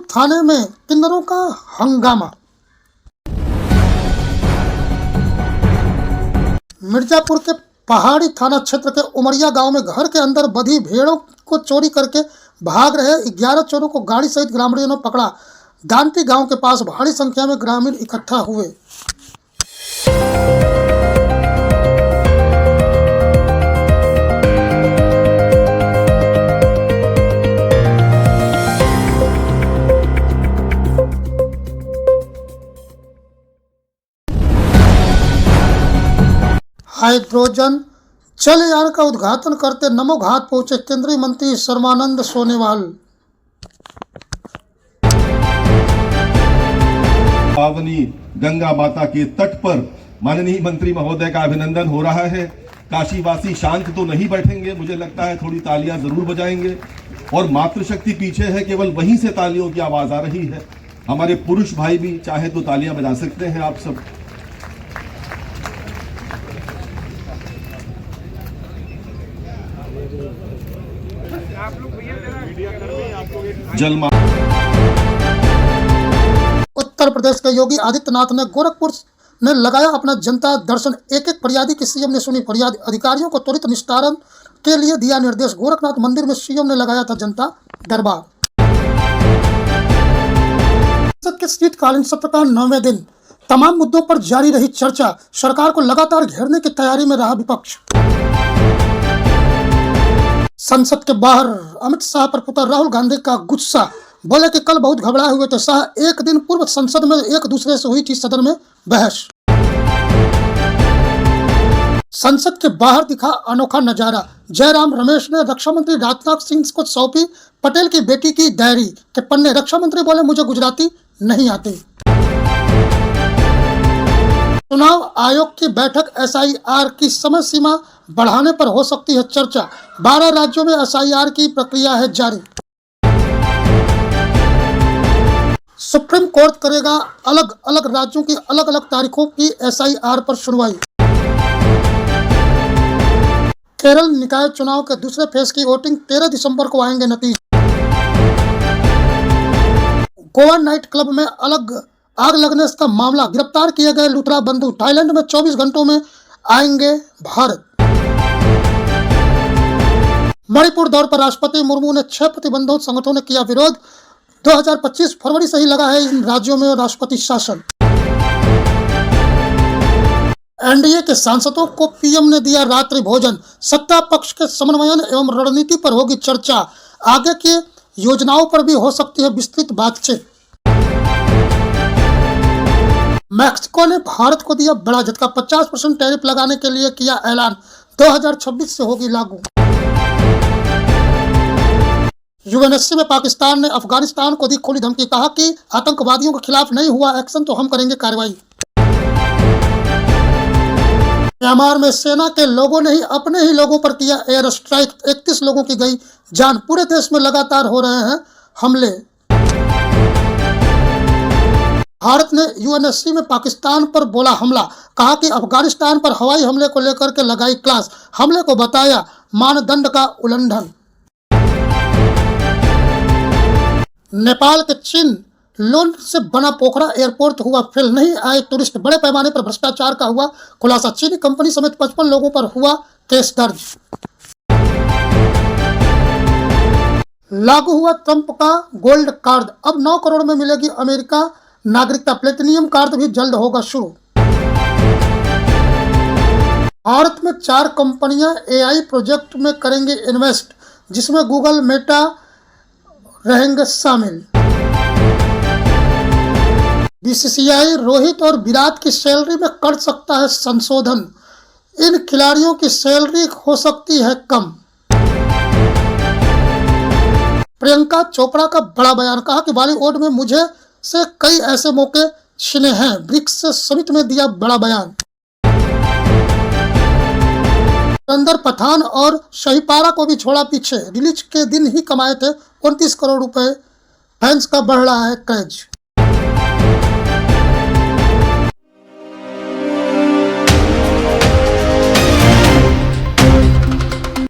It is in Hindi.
थाने में किन्नरों का हंगामा। मिर्जापुर के पहाड़ी थाना क्षेत्र के उमरिया गांव में घर के अंदर बंधी भेड़ों को चोरी करके भाग रहे 11 चोरों को गाड़ी सहित ग्रामीणों ने पकड़ा। दानती गांव के पास भारी संख्या में ग्रामीण इकट्ठा हुए। हाइड्रोजन जलयान का उद्घाटन करते नमो घाट पहुंचे केंद्रीय मंत्री सर्बानंद सोनोवाल। पावनी गंगा माता के तट पर माननीय मंत्री महोदय का अभिनंदन हो रहा है। काशीवासी शांत तो नहीं बैठेंगे, मुझे लगता है थोड़ी तालियां जरूर बजाएंगे। और मातृशक्ति पीछे है, केवल वहीं से तालियों की आवाज आ रही है। हमारे पुरुष भाई भी चाहे तो तालियां बजा सकते हैं। आप सब उत्तर प्रदेश के योगी आदित्यनाथ ने गोरखपुर ने लगाया अपना जनता दर्शन। एक एक फरियादी की सीएम ने सुनी फरियाद। अधिकारियों को त्वरित निस्तारण के लिए दिया निर्देश। गोरखनाथ मंदिर में सीएम ने लगाया था जनता दरबार। संसद के शीतकालीन सत्र का 9वें दिन तमाम मुद्दों पर जारी रही चर्चा। सरकार को लगातार घेरने की तैयारी में रहा विपक्ष। संसद के बाहर अमित शाह पर पुत्र राहुल गांधी का गुस्सा। बोले कि कल बहुत घबराए हुए थे शाह। एक दिन पूर्व संसद में एक दूसरे से हुई थी सदन में बहस। संसद के बाहर दिखा अनोखा नजारा। जयराम रमेश ने रक्षा मंत्री राजनाथ सिंह को सौंपी पटेल की बेटी की डायरी के पन्ने। रक्षा मंत्री बोले मुझे गुजराती नहीं आती। चुनाव आयोग की बैठक। एसआईआर की समय सीमा बढ़ाने पर हो सकती है चर्चा। 12 राज्यों में एसआईआर की प्रक्रिया है जारी। सुप्रीम कोर्ट करेगा अलग अलग राज्यों की अलग अलग तारीखों की एसआईआर पर सुनवाई। केरल निकाय चुनाव के दूसरे फेज की वोटिंग 13 दिसंबर को आएंगे नतीजे। गोवा नाइट क्लब में आग लगने का मामला। गिरफ्तार किए गए लुटेरा बंधु थाईलैंड में 24 घंटों में आएंगे भारत। मणिपुर दौरे पर राष्ट्रपति मुर्मू ने 6 प्रतिबंधित संगठनों ने किया विरोध। 2025 फरवरी से ही लगा है इन राज्यों में राष्ट्रपति शासन। एनडीए के सांसदों को पीएम ने दिया रात्रि भोजन। सत्ता पक्ष के समन्वयन एवं रणनीति पर होगी चर्चा। आगे की योजनाओं पर भी हो सकती है विस्तृत बातचीत। मैक्सिको ने भारत को दिया बड़ा झटका। 50% टैरिफ लगाने के लिए किया ऐलान। 2026 से होगी लागू। यूएनएससी में पाकिस्तान ने अफगानिस्तान को दी खुली धमकी। कहा कि आतंकवादियों के खिलाफ नहीं हुआ एक्शन तो हम करेंगे कार्रवाई। म्यांमार में सेना के लोगों ने ही अपने ही लोगों पर किया एयर स्ट्राइक। 31 लोगों की गई जान। पूरे देश में लगातार हो रहे हैं हमले। भारत ने यूएनएससी में पाकिस्तान पर बोला हमला। कहा कि अफगानिस्तान पर हवाई हमले को लेकर के लगाई क्लास। हमले को बताया मानदंड का उल्लंघन। नेपाल के चीन लोन से बना पोखरा एयरपोर्ट हुआ फेल। नहीं आए टूरिस्ट। बड़े पैमाने पर भ्रष्टाचार का हुआ खुलासा। चीनी कंपनी समेत 55 लोगों पर हुआ केस दर्ज। लागू हुआ ट्रंप का गोल्ड कार्ड। अब 9 करोड़ में मिलेगी अमेरिका नागरिकता। प्लेटिनियम कार्ड भी जल्द होगा शुरू। भारत में 4 कंपनियां एआई प्रोजेक्ट में करेंगे इन्वेस्ट, जिसमें गूगल मेटा रहेंगे शामिल। बीसीसीआई रोहित और विराट की सैलरी में कर सकता है संशोधन। इन खिलाड़ियों की सैलरी हो सकती है कम। प्रियंका चोपड़ा का बड़ा बयान। कहा कि बॉलीवुड में मुझे से कई ऐसे मौके छिने हैं। ब्रिक्स समिट में दिया बड़ा बयान। अंदर पठान और शहीपारा को भी छोड़ा पीछे। रिलीज के दिन ही कमाए थे 29 करोड़ रुपए। फैंस का बढ़ रहा है क्रेज।